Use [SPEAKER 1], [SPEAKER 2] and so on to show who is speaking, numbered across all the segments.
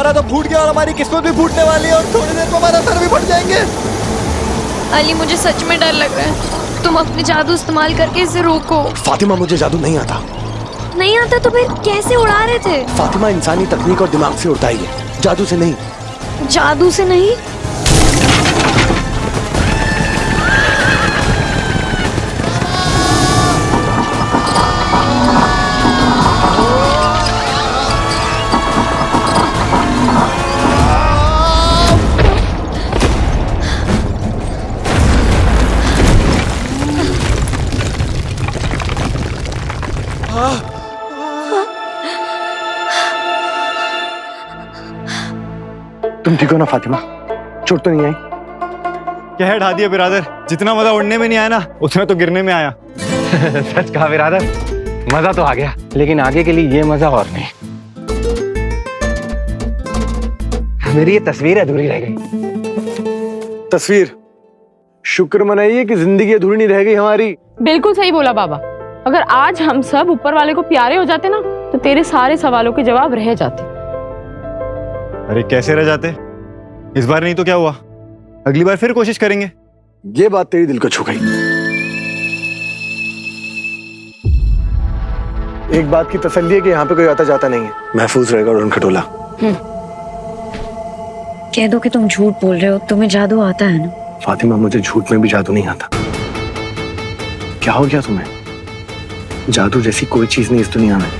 [SPEAKER 1] हमारा तो फूट गया और हमारी किस्मत भी फूटने वाली है और थोड़ी देर में हमारा सर भी फट जाएंगे।
[SPEAKER 2] अली मुझे सच में डर लग रहा है, तुम अपने जादू इस्तेमाल करके इसे रोको।
[SPEAKER 1] फातिमा मुझे जादू नहीं आता।
[SPEAKER 2] नहीं आता तो फिर कैसे उड़ा रहे थे?
[SPEAKER 1] फातिमा इंसानी तकनीक और दिमाग से उड़ता ही है, जादू से नहीं।
[SPEAKER 2] जादू से नहीं?
[SPEAKER 1] तुम ठीक हो ना फातिमा? चोट तो नहीं आई?
[SPEAKER 3] क्या ढा दिया बिरादर, जितना मजा उड़ने में नहीं आया ना उतना तो गिरने में आया।
[SPEAKER 4] सच कहा बिरादर, मजा तो आ गया, लेकिन आगे के लिए ये मजा और नहीं। मेरी ये तस्वीर अधूरी रह गई।
[SPEAKER 1] तस्वीर? शुक्र मनाइए कि जिंदगी अधूरी नहीं रह गई हमारी।
[SPEAKER 5] बिल्कुल सही बोला बाबा। अगर आज हम सब ऊपर वाले को प्यारे हो जाते ना तो तेरे सारे सवालों के जवाब रह जाते।
[SPEAKER 3] अरे कैसे रह जाते? इस बार नहीं तो क्या हुआ, अगली बार फिर कोशिश करेंगे।
[SPEAKER 1] ये बात तेरी दिल को छू गई। एक बात की तसल्ली है कि यहाँ पे कोई आता जाता नहीं है, महफूज रहेगा उड़न खटोला।
[SPEAKER 2] कह दो कि तुम झूठ बोल रहे हो, तुम्हें जादू आता है ना?
[SPEAKER 1] फातिमा मुझे झूठ में भी जादू नहीं आता। क्या हो गया तुम्हें? जादू जैसी कोई चीज नहीं इस दुनिया में।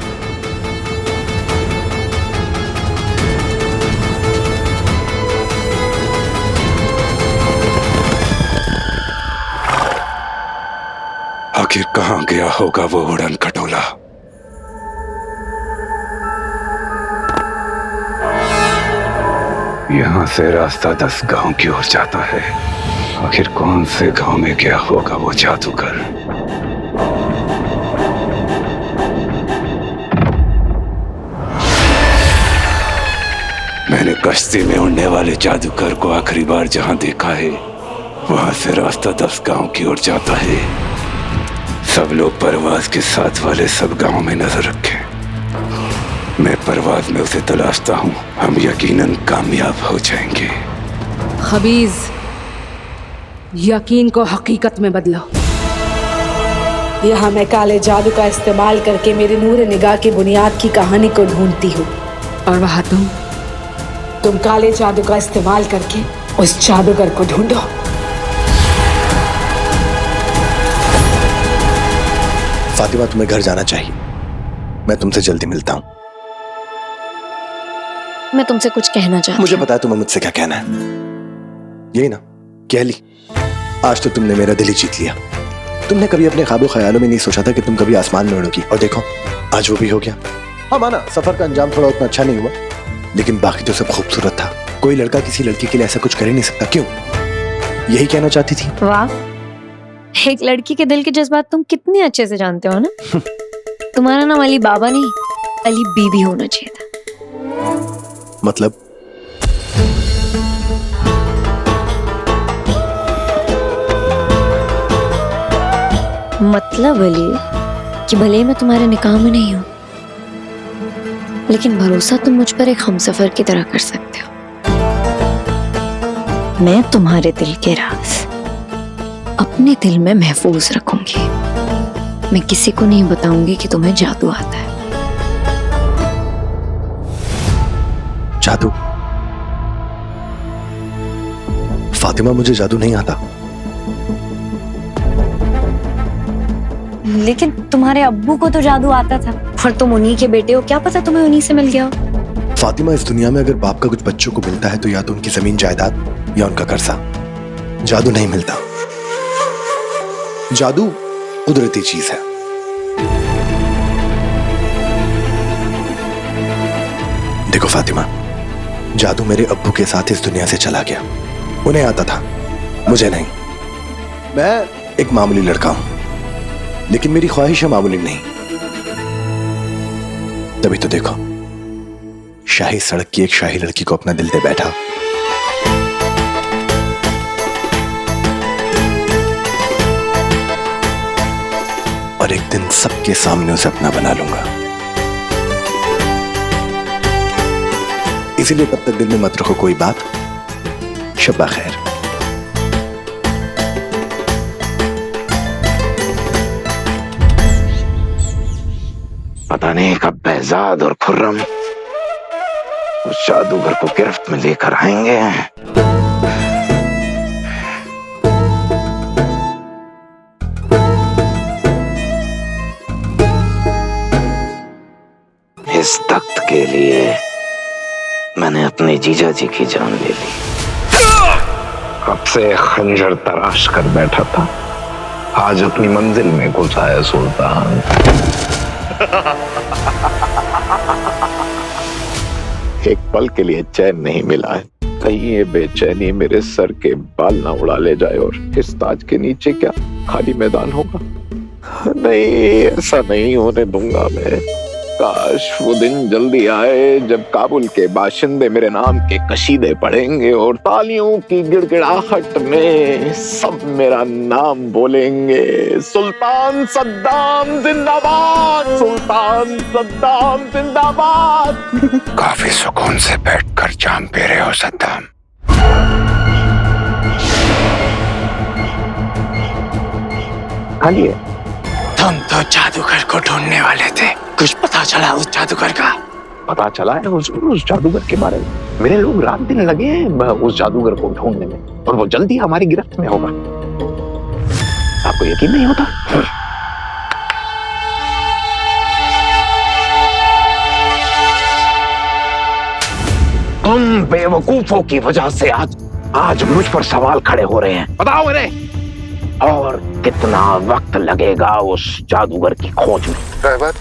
[SPEAKER 6] आखिर कहां गया होगा वो उड़न खटोला? यहां से रास्ता 10 गांव की ओर जाता है। आखिर कौन से गांव में गया होगा वो जादूगर? मैंने कश्ती में उड़ने वाले जादूगर को आखिरी बार जहां देखा है वहां से रास्ता 10 गांव की ओर जाता है। सब लोग परवाज के साथ वाले सब गांव में नजर रखें। मैं परवाज में उसे तलाशता हूं, हम यकीनन कामयाब हो जाएंगे।
[SPEAKER 7] खबीज, यकीन को हकीकत में बदलो।
[SPEAKER 8] यहाँ मैं काले जादू का इस्तेमाल करके मेरे नूर निगाह की बुनियाद की कहानी को ढूंढती हूँ।
[SPEAKER 7] और वहाँ
[SPEAKER 8] तुम काले जादू का इस्तेमाल करके उस जादूगर को ढूंढो।
[SPEAKER 1] फातिमा तुम्हें घर जाना चाहिए, मैं तुमसे जल्दी मिलता हूँ।
[SPEAKER 2] मैं तुमसे कुछ कहना चाहती हूँ।
[SPEAKER 1] मुझे पता है तुम्हें मुझसे क्या कहना है। यही ना, कह ली। आज तो तुमने मेरा दिल ही जीत लिया। तुमने कभी अपने ख्वाबों ख्यालों में नहीं सोचा था कि तुम कभी आसमान में उड़ोगी, और देखो आज वो भी हो गया। हाँ माना सफर का अंजाम थोड़ा उतना अच्छा नहीं हुआ, लेकिन बाकी तो सब खूबसूरत था। कोई लड़का किसी लड़की के लिए ऐसा कुछ कर ही नहीं सकता। क्यों? यही कहना चाहती थी?
[SPEAKER 2] वाह, एक लड़की के दिल के जज्बात तुम कितने अच्छे से जानते हो ना। तुम्हारा नाम अली बाबा नहीं, अली बीबी होना चाहिए था।
[SPEAKER 1] मतलब?
[SPEAKER 2] मतलब अली कि भले ही मैं तुम्हारे निकाह में नहीं हूं, लेकिन भरोसा तुम मुझ पर एक हमसफर की तरह कर सकते हो। मैं तुम्हारे दिल के राज अपने दिल में महफूज रखूंगी। मैं किसी को नहीं बताऊंगी कि तुम्हें जादू आता है।
[SPEAKER 1] जादू? फातिमा मुझे जादू नहीं आता।
[SPEAKER 2] लेकिन तुम्हारे अब्बू को तो जादू आता था, और तुम उन्हीं के बेटे हो, क्या पता तुम्हें उन्हीं से मिल गया हो।
[SPEAKER 1] फातिमा, इस दुनिया में अगर बाप का कुछ बच्चों को मिलता है तो या तो उनकी जमीन जायदाद या उनका कर्जा। जादू नहीं मिलता। जादू कुदरती चीज है। देखो फातिमा, जादू मेरे अब्बू के साथ इस दुनिया से चला गया। उन्हें आता था, मुझे नहीं। मैं एक मामूली लड़का हूं, लेकिन मेरी ख्वाहिश है मामूली नहीं। तभी तो देखो, शाही सड़क की एक शाही लड़की को अपना दिल दे बैठा। और एक दिन सबके सामने उसे अपना बना लूंगा। इसीलिए तब तक दिल में मत रखो कोई बात। शब्बा खैर।
[SPEAKER 6] पता नहीं कब behzad और खुर्रम उस जादूगर को गिरफ्त में लेकर आएंगे। इस तख्त के लिए मैंने अपने जीजा जी की जान ले ली। कब से खंजर तराश कर बैठा था, आज अपनी मंजिल में घुसा है सुल्तान। एक पल के लिए चैन नहीं मिला है, कहीं ये बेचैनी मेरे सर के बाल ना उड़ा ले जाए और इस ताज के नीचे क्या खाली मैदान होगा। नहीं, ऐसा नहीं होने दूंगा मैं। काश वो दिन जल्दी आए जब काबुल के बाशिंदे मेरे नाम के कशीदे पढ़ेंगे और तालियों की गिड़गिड़ाहट में सब मेरा नाम बोलेंगे। सुल्तान सद्दाम जिंदाबाद, सुल्तान सद्दाम जिंदाबाद। काफी सुकून से बैठकर जाम पी रहे हो सद्दाम। खालिए। तुम तो जादूगर को ढूंढने वाले थे, कुछ पता चला उस जादूगर का? पता चला है उस जादूगर के बारे में। मेरे लोग रात दिन लगे हैं उस जादूगर को ढूंढने में और वो जल्दी हमारी गिरफ्त में होगा। आपको यकीन नहीं होता? तुम बेवकूफों की वजह से आज मुझ पर सवाल खड़े हो रहे हैं। बताओ मेरे, और कितना वक्त लगेगा उस जादूगर की खोज में?
[SPEAKER 9] ड्राइवर,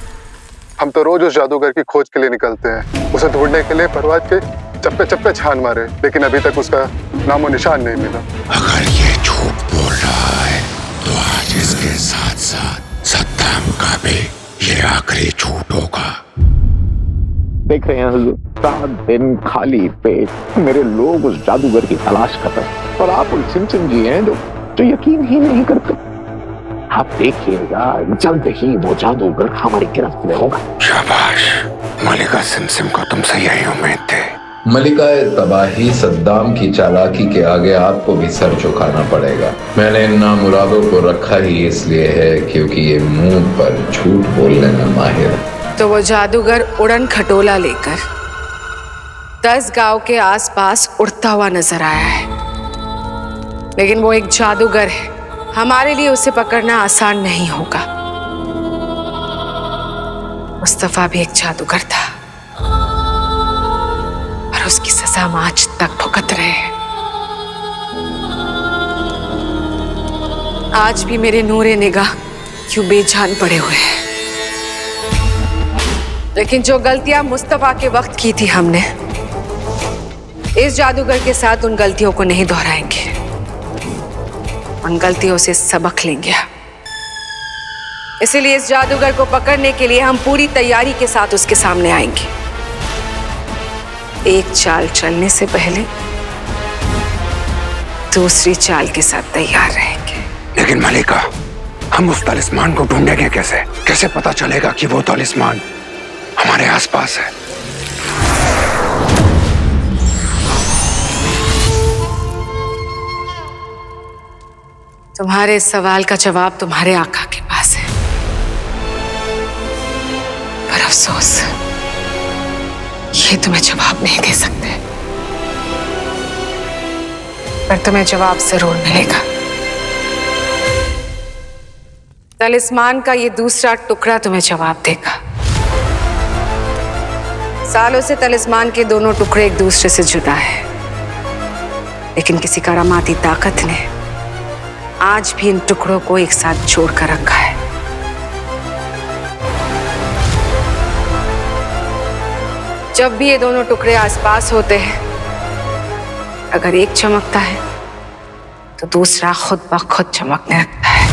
[SPEAKER 9] हम तो रोज उस जादूगर की खोज के लिए निकलते हैं, उसे ढूंढने के लिए परवाज के चप्पे चप्पे छान मारे, लेकिन अभी तक उसका नामो निशान नहीं मिला।
[SPEAKER 6] अगर ये झूठ बोल रहा है तो आज इसके साथ साथ सद्दाम का भी ये आखिरी झूठ होगा। देख रहे हैं हुजूर, 7 दिन खाली पेट मेरे लोग उस जादूगर की तलाश कर रहे हैं और आप उन सिमसिम जी हैं जो यकीन ही नहीं करते। आप देखिएगा जल्द ही वो जादूगर हमारी गिरफ्त में होगा। शाबाश, मलिका सिमसिम को तुमसे यही उम्मीद थी।
[SPEAKER 10] मलिका तबाही सद्दाम की चालाकी के आगे आपको भी सर झुकाना पड़ेगा। मैंने इन नामुरादों को रखा ही इसलिए है क्योंकि ये मुंह पर झूठ बोलने में माहिर है।
[SPEAKER 7] तो वो जादूगर उड़न खटोला लेकर 10 गांव के आसपास उड़ता हुआ नजर आया है, लेकिन वो एक जादूगर है, हमारे लिए उसे पकड़ना आसान नहीं होगा। मुस्तफा भी एक जादूगर था और उसकी सजा हम आज तक भुगत रहे हैं। आज भी मेरे नूरे निगाह क्यों बेजान पड़े हुए हैं, लेकिन जो गलतियां मुस्तफा के वक्त की थी हमने, इस जादूगर के साथ उन गलतियों को नहीं दोहराएंगे। उन गलतियों से सबक लेंगे। इसीलिए इस जादूगर को पकड़ने के लिए हम पूरी तैयारी के साथ उसके सामने आएंगे। एक चाल चलने से पहले दूसरी चाल के साथ तैयार रहेंगे।
[SPEAKER 6] लेकिन मलिका, हम उस तलिस्मान को ढूंढेंगे कैसे? कैसे पता चलेगा कि वो तलिस्मान हमारे आसपास है?
[SPEAKER 7] तुम्हारे सवाल का जवाब तुम्हारे आका के पास है, पर अफसोस ये तुम्हें जवाब नहीं दे सकते, पर तुम्हें जवाब जरूर मिलेगा। तलिस्मान का ये दूसरा टुकड़ा तुम्हें जवाब देगा। सालों से तलिस्मान के दोनों टुकड़े एक दूसरे से जुदा है, लेकिन किसी करामाती ताकत ने आज भी इन टुकड़ों को एक साथ जोड़कर रखा है। जब भी ये दोनों टुकड़े आसपास होते हैं, अगर एक चमकता है तो दूसरा खुद ब खुद चमकने लगता है।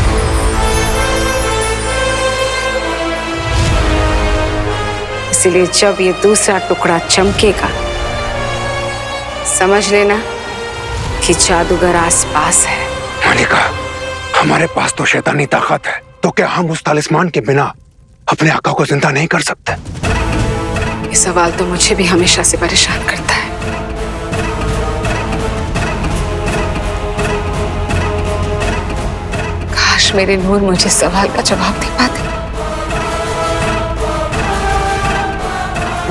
[SPEAKER 7] इसीलिए जब ये दूसरा टुकड़ा चमकेगा, समझ लेना कि जादूगर आसपास है।
[SPEAKER 6] मलिका, हमारे पास तो शैतानी ताकत है, तो क्या हम उस तालिस्मान के बिना अपने आका को जिंदा नहीं कर सकते?
[SPEAKER 7] ये सवाल तो मुझे भी हमेशा से परेशान करता है। काश मेरे नूर मुझे सवाल का जवाब दे पाते,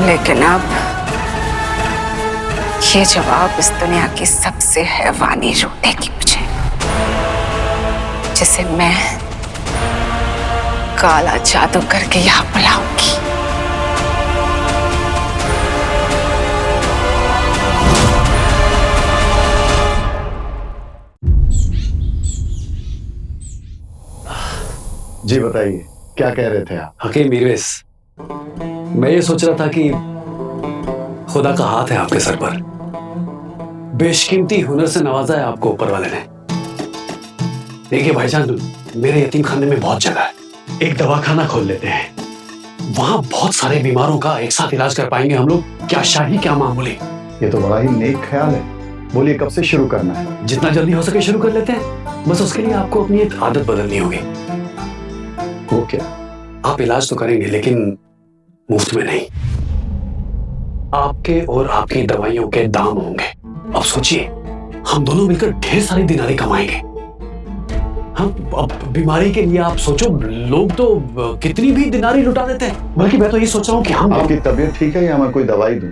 [SPEAKER 7] लेकिन अब ये जवाब इस दुनिया की सबसे हैवानी रूह देगी मुझे, जिसे मैं काला जादू करके यहाँ बुलाऊंगी।
[SPEAKER 1] जी बताइए, क्या कह रहे थे आप?
[SPEAKER 11] हकीम मीरवेस, मैं ये सोच रहा था कि खुदा का हाथ है आपके सर पर, बेशकीमती हुनर से नवाजा है आपको ऊपर वाले ने। देखिए भाईजान, मेरे यतीम खाने में बहुत जगह है, एक दवाखाना खोल लेते हैं, वहां बहुत सारे बीमारों का एक साथ इलाज कर पाएंगे हम लोग। क्या शाही क्या मामूली।
[SPEAKER 1] ये तो बड़ा ही नेक ख्याल है। बोलिए कब से शुरू करना है?
[SPEAKER 11] जितना जल्दी हो सके शुरू कर लेते हैं। बस उसके लिए आपको अपनी एक आदत बदलनी होगी।
[SPEAKER 1] वो क्या?
[SPEAKER 11] आप इलाज तो करेंगे लेकिन मुफ्त में नहीं। आपके और आपकी दवाइयों के दाम होंगे। अब सोचिए, हम दोनों मिलकर ढेर सारी दिनारी कमाएंगे। हम अब बीमारी के लिए आप सोचो, लोग तो कितनी भी दिनारी लुटा देते हैं। बल्कि मैं तो ये सोच रहा हूँ कि हम
[SPEAKER 1] आपकी तबीयत ठीक है या मैं कोई दवाई दूं?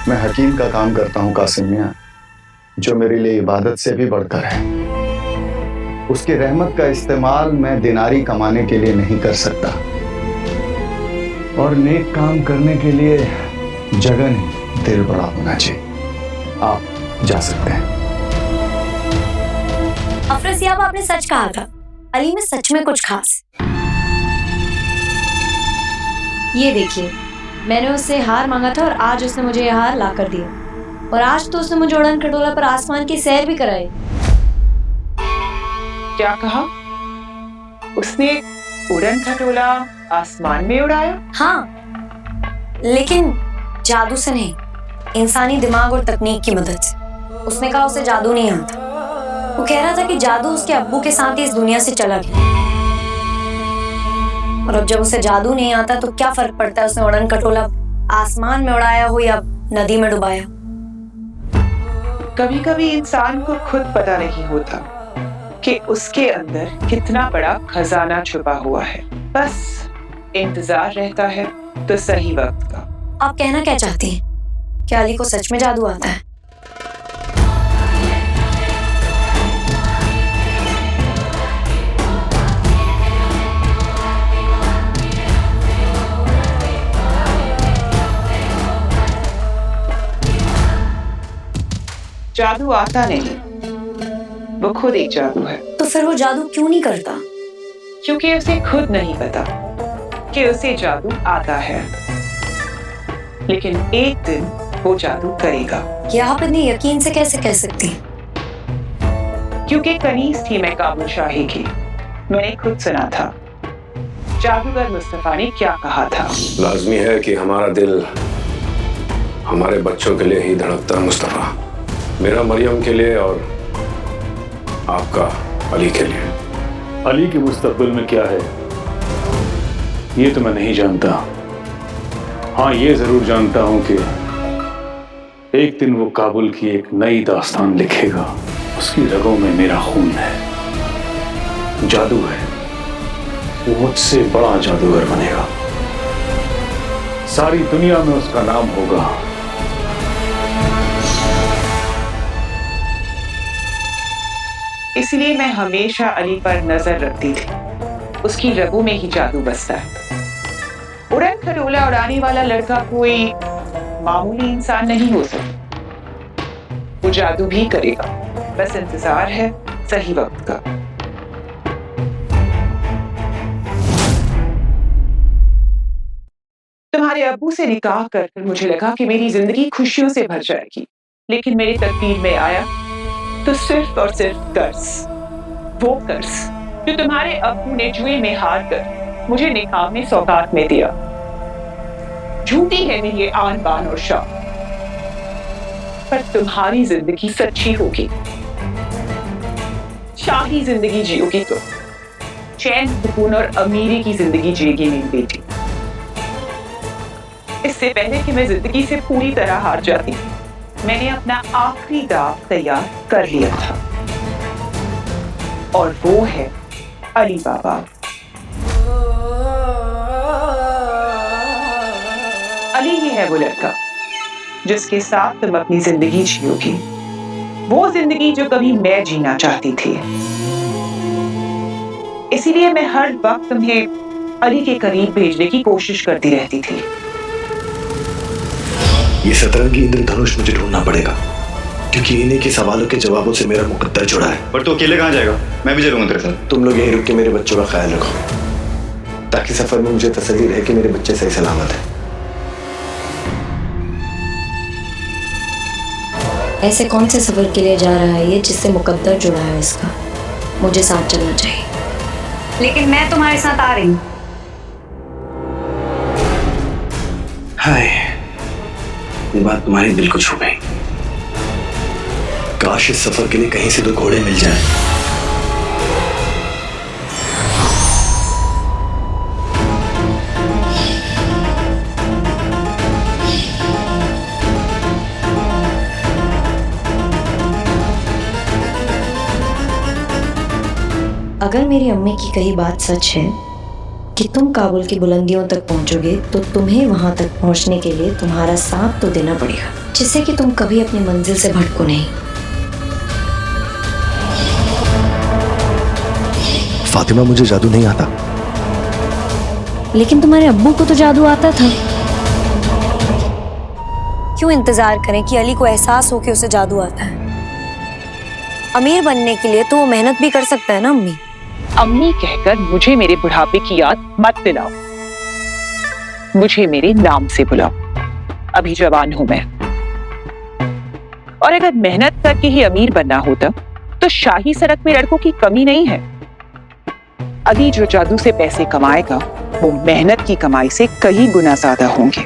[SPEAKER 1] मैं हकीम का काम करता हूँ कासिम मियां, जो मेरे लिए इबादत से भी बढ़कर है। उसकी रहमत का इस्तेमाल मैं दिनारी कमाने के लिए नहीं कर सकता, और नेक काम करने के लिए जगह नहीं, दिल बड़ा होना चाहिए। आप जा सकते हैं।
[SPEAKER 12] अफरसियाब, आपने सच कहा था, अली में सच में कुछ खास। ये देखिए, मैंने उससे हार मांगा था और आज उसने मुझे यह हार ला कर दिया। और आज तो उसने मुझे उड़न खटोला पर आसमान की सैर भी कराई।
[SPEAKER 13] क्या कहा उसने? उड़न खटोला आसमान में उड़ाया?
[SPEAKER 12] हाँ, लेकिन जादू से नहीं, इंसानी दिमाग और तकनीक की मदद से। उसने कहा उसे जादू नहीं आता। वो कह रहा था कि जादू उसके अब्बू के साथ ही इस दुनिया से चला गया। और अब जब उसे जादू नहीं आता तो क्या फर्क पड़ता है उसने उड़न खटोला आसमान में उड़ाया हो या नदी में डुबाया।
[SPEAKER 13] कभी कभी इंसान को खुद पता नहीं होता कि उसके अंदर कितना बड़ा खजाना छुपा हुआ है। बस इंतजार रहता है तो सही वक्त का।
[SPEAKER 12] आप कहना क्या चाहती हैं? क्या अली को सच में जादू आता है?
[SPEAKER 13] जादू आता नहीं, वो खुद एक जादू है।
[SPEAKER 12] तो फिर वो जादू क्यों नहीं करता?
[SPEAKER 13] क्योंकि उसे खुद नहीं पता कि उसे जादू आता है, लेकिन एक दिन वो जादू करेगा।
[SPEAKER 12] क्या आप इतने यकीन से कैसे कह सकती हैं?
[SPEAKER 13] क्योंकि कनीज थी मैं काबुल शाही की, मैंने खुद सुना था। जादूगर मुस्तफा ने क्या कहा था?
[SPEAKER 14] लाजमी है कि हमारा दिल हमारे बच्चों के लिए ही धड़कता है मुस्तफा। मेरा मरियम के लिए और आपका अली के लिए।
[SPEAKER 15] अली के मुस्तकबिल में क्या है ये तो मैं नहीं जानता। हाँ, ये जरूर जानता हूं कि एक दिन वो काबुल की एक नई दास्तान लिखेगा। उसकी रगों में मेरा खून है, जादू है। वो मुझसे बड़ा जादूगर बनेगा, सारी दुनिया में उसका नाम होगा।
[SPEAKER 13] इसलिए मैं हमेशा अली पर नजर रखती थी। उसकी रगों में ही जादू बसता है। उड़न खटोला उड़ाने वाला लड़का कोई मामूली इंसान नहीं हो सकता। वो जादू भी करेगा, बस इंतजार है सही वक्त का। तुम्हारे अब्बू से निकाह कर मुझे लगा कि मेरी जिंदगी खुशियों से भर जाएगी, लेकिन मेरी तकदीर में आया तो सिर्फ और सिर्फ कर्ज। वो कर्ज जो तुम्हारे अब्बू ने जुए में हार कर मुझे निकाह में सौगात में दिया। झूठी है मेरी ये आन बान और शान, पर तुम्हारी जिंदगी सच्ची होगी। शाही जिंदगी जियोगी तो चैन सुकून और अमीरी की जिंदगी जिएगी मेरी बेटी। इससे पहले कि मैं जिंदगी से पूरी तरह हार जाती, मैंने अपना आखिरी दाव तैयार कर लिया था। और वो है अली बाबा। अली ही है वो लड़का जिसके साथ तुम अपनी जिंदगी जियोगी, वो जिंदगी जो कभी मैं जीना चाहती थी। इसीलिए मैं हर वक्त तुम्हें अली के करीब भेजने की कोशिश करती रहती थी।
[SPEAKER 1] ये सतरंगी इंद्रधनुष मुझे ढूंढना पड़ेगा, क्योंकि इन्हीं के सवालों के जवाबों से मेरा मुकद्दर जुड़ा है।
[SPEAKER 3] पर तू अकेले कहाँ जाएगा? मैं भी चलूंगा तेरे साथ।
[SPEAKER 1] तुम लोग यहीं रुक के मेरे बच्चों का ख्याल रखो, ताकि सफर में मुझे तसल्ली रहे कि मेरे बच्चे सही सलामत हैं।
[SPEAKER 12] ऐसे कौन से सफर के लिए जा रहा है ये जिससे मुकद्दर जुड़ा है इसका? मुझे साथ चलना चाहिए, लेकिन मैं तुम्हारे साथ आ रही हूँ।
[SPEAKER 1] हाय, ये बात तुम्हारे दिल को छू गई। काश इस सफर के लिए कहीं से 2 घोड़े मिल जाएं।
[SPEAKER 12] अगर मेरी अम्मी की कही बात सच है कि तुम काबुल की बुलंदियों तक पहुंचोगे, तो तुम्हें वहां तक पहुंचने के लिए तुम्हारा साथ तो देना पड़ेगा, जिससे कि तुम कभी अपनी मंजिल से भटको नहीं।
[SPEAKER 1] फातिमा, मुझे जादू नहीं आता।
[SPEAKER 12] लेकिन तुम्हारे अब्बू को तो जादू आता था। क्यों इंतजार करें कि अली को एहसास हो कि उसे जादू आता है? अमीर बनने के लिए तो वो मेहनत भी कर सकता है ना अम्मी।
[SPEAKER 13] अम्मी कहकर मुझे मेरे बुढ़ापे की याद मत दिलाओ। मुझे मेरे नाम से बुलाओ, अभी जवान हूं मैं। और अगर मेहनत करके ही अमीर बनना होता तो शाही सड़क में लड़कों की कमी नहीं है। अली जो जादू से पैसे कमाएगा वो मेहनत की कमाई से कई गुना ज्यादा होंगे।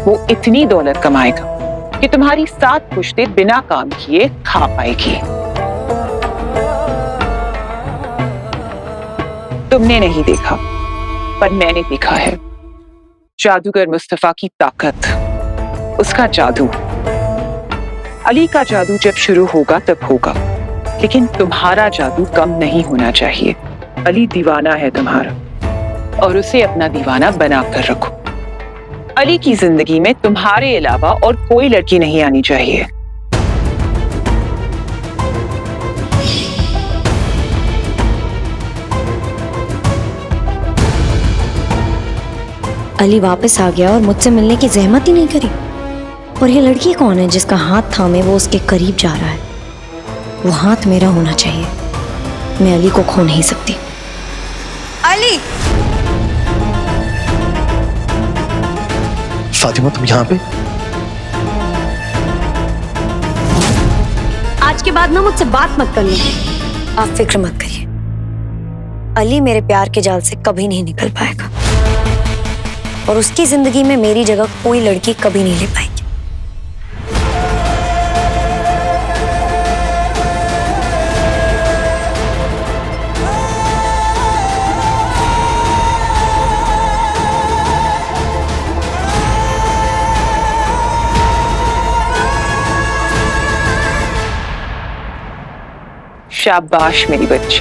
[SPEAKER 13] वो इतनी दौलत कमाएगा कि तुम्हारी 7 पुश्तें बिना काम किए खा पाएगी। तुमने नहीं देखा, पर मैंने देखा है। जादूगर मुस्तफा की ताकत, उसका जादू। अली का जादू जब शुरू होगा तब होगा, लेकिन तुम्हारा जादू कम नहीं होना चाहिए। अली दीवाना है तुम्हारा, और उसे अपना दीवाना बना कर रखो। अली की जिंदगी में तुम्हारे अलावा और कोई लड़की नहीं आनी चाहिए।
[SPEAKER 12] अली वापस आ गया और मुझसे मिलने की जहमत ही नहीं करी। और ये लड़की कौन है जिसका हाथ थामे वो उसके करीब जा रहा है? वो हाथ मेरा होना चाहिए। मैं अली को खो नहीं सकती। अली!
[SPEAKER 1] फातिमा, तुम यहाँ पे?
[SPEAKER 12] आज के बाद ना मुझसे बात मत करना। आप फिक्र मत करिए, अली मेरे प्यार के जाल से कभी नहीं निकल पाएगा, और उसकी जिंदगी में मेरी जगह कोई लड़की कभी नहीं ले पाएगी।
[SPEAKER 13] शाबाश मेरी बच्ची,